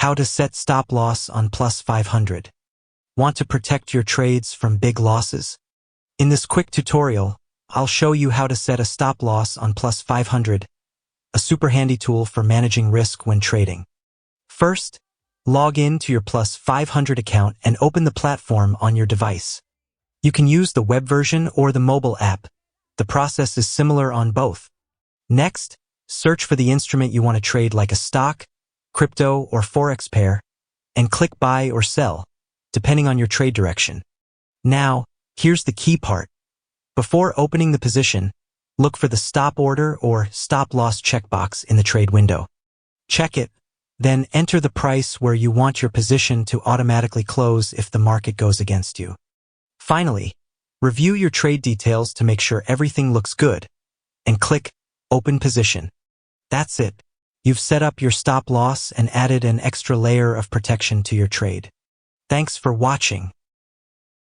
How to set stop loss on Plus500. Want to protect your trades from big losses? In this quick tutorial, I'll show you how to set a stop loss on Plus500, a super handy tool for managing risk when trading. First, log in to your Plus500 account and open the platform on your device. You can use the web version or the mobile app. The process is similar on both. Next, search for the instrument you want to trade, like a stock, crypto, or forex pair, and click buy or sell, depending on your trade direction. Now, here's the key part. Before opening the position, look for the stop order or stop loss checkbox in the trade window. Check it, then enter the price where you want your position to automatically close if the market goes against you. Finally, review your trade details to make sure everything looks good, and click Open Position. That's it. You've set up your stop loss and added an extra layer of protection to your trade. Thanks for watching.